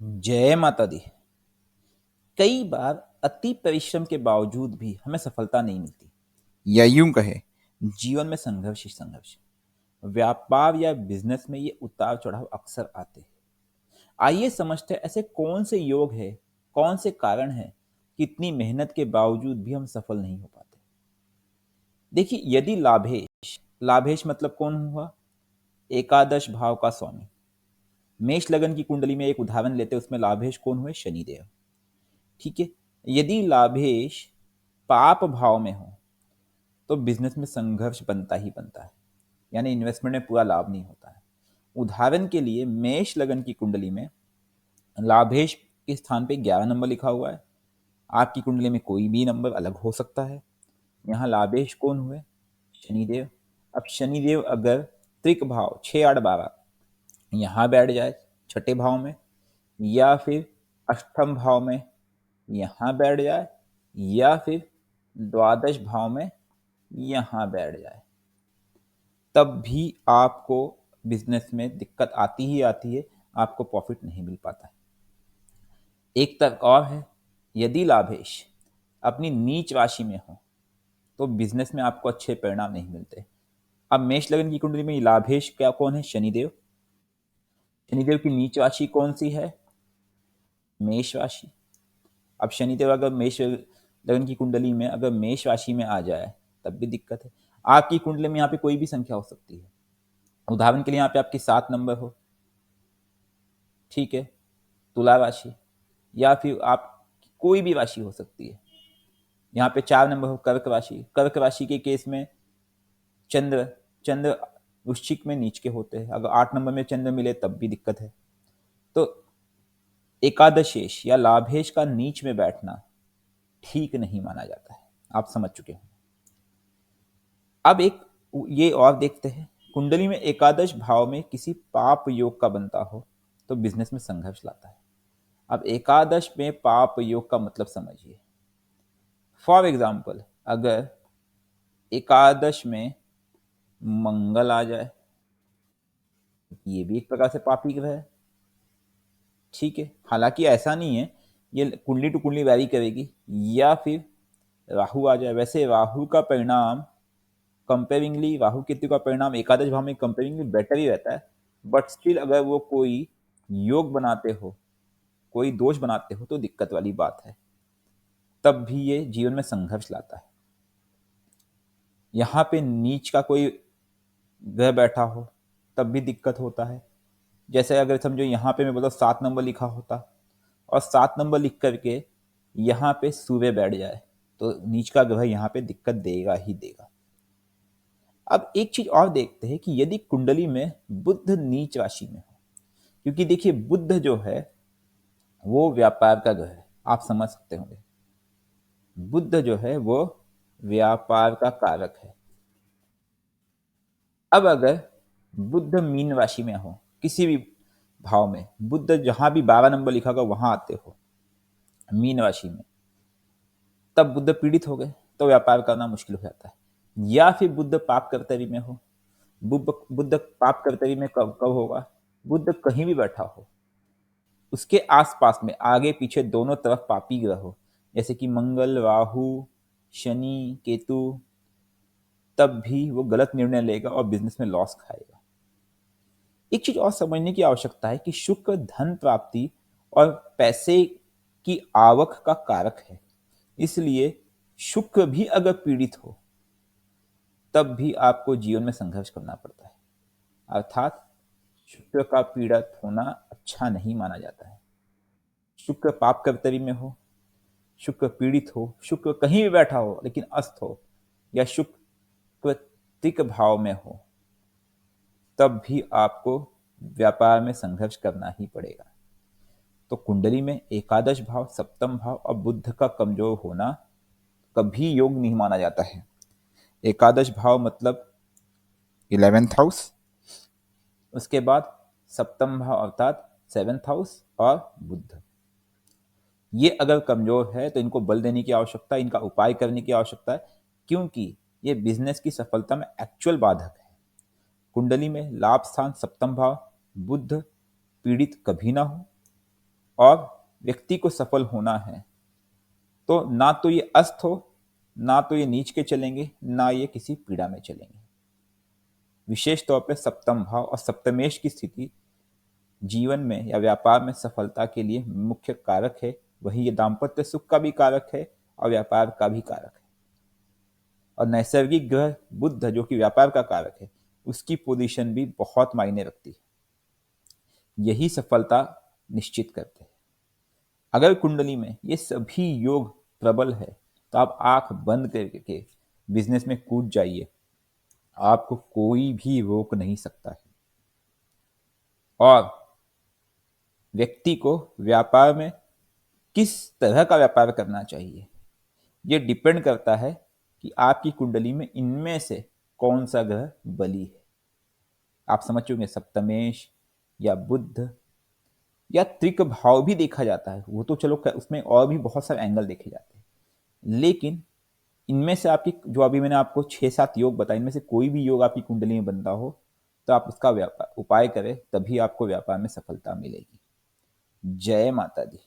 जय माता दी। कई बार अति परिश्रम के बावजूद भी हमें सफलता नहीं मिलती, या यूं कहे जीवन में संघर्ष ही संघर्ष। व्यापार या बिजनेस में ये उतार चढ़ाव अक्सर आते हैं। आइए समझते हैं ऐसे कौन से योग है, कौन से कारण है कि इतनी मेहनत के बावजूद भी हम सफल नहीं हो पाते। देखिए, यदि लाभेश लाभेश मतलब कौन हुआ? एकादश भाव का स्वामी। मेष लगन की कुंडली में एक उदाहरण लेते हैं, उसमें लाभेश कौन हुए? शनिदेव। ठीक है। यदि लाभेश पाप भाव में हो तो बिजनेस में संघर्ष बनता ही बनता है, यानी इन्वेस्टमेंट में पूरा लाभ नहीं होता है। उदाहरण के लिए मेष लगन की कुंडली में लाभेश के स्थान पे 11 नंबर लिखा हुआ है। आपकी कुंडली में कोई भी नंबर अलग हो सकता है। यहाँ लाभेश कौन हुए? शनिदेव। अब शनिदेव अगर त्रिक भाव 6 8 12 यहाँ बैठ जाए छठे भाव में, या फिर अष्टम भाव में यहाँ बैठ जाए, या फिर द्वादश भाव में यहाँ बैठ जाए, तब भी आपको बिजनेस में दिक्कत आती ही आती है, आपको प्रॉफिट नहीं मिल पाता है। एक तर्क और है, यदि लाभेश अपनी नीच राशि में हो तो बिजनेस में आपको अच्छे परिणाम नहीं मिलते। अब मेष लगन की कुंडली में लाभेश क्या कौन है? शनिदेव। शनिदेव की नीच राशि कौन सी है? मेष राशि। अब शनिदेव अगर मेष लगन की कुंडली में अगर मेष राशि में आ जाए तब भी दिक्कत है। आपकी कुंडली में यहाँ पे कोई भी संख्या हो सकती है। उदाहरण के लिए यहाँ पे आपकी 7 नंबर हो, ठीक है, तुला राशि, या फिर आप कोई भी राशि हो सकती है। यहाँ पे 4 नंबर हो, कर्क राशि। कर्क राशि के केस में चंद्र चंद्र वृश्चिक में नीच के होते हैं। अगर 8 नंबर में चंद्र मिले तब भी दिक्कत है। तो एकादशेश या लाभेश का नीच में बैठना ठीक नहीं माना जाता है। आप समझ चुके हैं। अब एक ये और देखते हैं, कुंडली में एकादश भाव में किसी पाप योग का बनता हो तो बिजनेस में संघर्ष लाता है। अब एकादश में पाप योग का मतलब समझिए। फॉर एग्जाम्पल, अगर एकादश में मंगल आ जाए, ये भी एक प्रकार से पापी ग्रह है, ठीक है। हालांकि ऐसा नहीं है, ये कुंडली टू कुंडली वैरी करेगी। या फिर राहु आ जाए। वैसे राहु का परिणाम कंपेयरिंगली, राहु केतु का परिणाम एकादश भाव में कंपेयरिंगली बेटर ही रहता है, बट स्टिल अगर वो कोई योग बनाते हो, कोई दोष बनाते हो तो दिक्कत वाली बात है। तब भी ये जीवन में संघर्ष लाता है। यहाँ पे नीच का कोई ग्रह बैठा हो तब भी दिक्कत होता है। जैसे अगर समझो यहाँ पे मैं बोला 7 नंबर लिखा होता और 7 नंबर लिख करके यहाँ पे सूर्य बैठ जाए तो नीच का ग्रह यहाँ पे दिक्कत देगा ही देगा। अब एक चीज और देखते हैं कि यदि कुंडली में बुध नीच राशि में हो, क्योंकि देखिए बुध जो है वो व्यापार का ग्रह है, आप समझ सकते होंगे। बुध जो है वो व्यापार का कारक है। अब अगर बुध मीन राशि में हो, किसी भी भाव में बुध जहां भी 12 नंबर लिखा होगा वहां आते हो मीन राशि में, तब बुध पीड़ित हो गए तो व्यापार करना मुश्किल हो जाता है। या फिर बुध पाप कर्तव्य में हो। बुध पाप कर्तव्य में कब कब होगा? बुध कहीं भी बैठा हो, उसके आसपास में आगे पीछे दोनों तरफ पापी ग्रह हो, जैसे कि मंगल, राहु, शनि, केतु, तब भी वो गलत निर्णय लेगा और बिजनेस में लॉस खाएगा। एक चीज और समझने की आवश्यकता है कि शुक्र धन प्राप्ति और पैसे की आवक का कारक है, इसलिए शुक्र भी अगर पीड़ित हो तब भी आपको जीवन में संघर्ष करना पड़ता है। अर्थात शुक्र का पीड़ित होना अच्छा नहीं माना जाता है। शुक्र पाप कर्तव्य में हो, शुक्र पीड़ित हो, शुक्र कहीं भी बैठा हो लेकिन अस्त हो, या शुक्र तिक भाव में हो, तब भी आपको व्यापार में संघर्ष करना ही पड़ेगा। तो कुंडली में एकादश भाव, सप्तम भाव और बुध का कमजोर होना कभी योग नहीं माना जाता है। एकादश भाव मतलब 11th हाउस, उसके बाद सप्तम भाव अर्थात 7th हाउस और बुध। ये अगर कमजोर है तो इनको बल देने की आवश्यकता है, इनका उपाय करने की आवश्यकता है, क्योंकि ये बिजनेस की सफलता में एक्चुअल बाधक है। कुंडली में लाभ स्थान सप्तम भाव बुध पीड़ित कभी ना हो, और व्यक्ति को सफल होना है तो ना तो ये अस्त हो, ना तो ये नीच के चलेंगे, ना ये किसी पीड़ा में चलेंगे। विशेष तौर पे सप्तम भाव और सप्तमेश की स्थिति जीवन में या व्यापार में सफलता के लिए मुख्य कारक है। वही ये दाम्पत्य सुख का भी कारक है और व्यापार का भी कारक है। और नैसर्गिक ग्रह बुध जो कि व्यापार का कारक है, उसकी पोजीशन भी बहुत मायने रखती है। यही सफलता निश्चित करते हैं। अगर कुंडली में ये सभी योग प्रबल है तो आप आंख बंद करके बिजनेस में कूद जाइए, आपको कोई भी रोक नहीं सकता है। और व्यक्ति को व्यापार में किस तरह का व्यापार करना चाहिए, ये डिपेंड करता है कि आपकी कुंडली में इनमें से कौन सा ग्रह बली है। आप समझ चुके, सप्तमेश या बुध या त्रिक भाव भी देखा जाता है, वो तो चलो उसमें और भी बहुत सारे एंगल देखे जाते हैं, लेकिन इनमें से आपकी जो अभी मैंने आपको 6-7 योग बताए, इनमें से कोई भी योग आपकी कुंडली में बनता हो तो आप उसका व्यापार उपाय करें, तभी आपको व्यापार में सफलता मिलेगी। जय माता दी।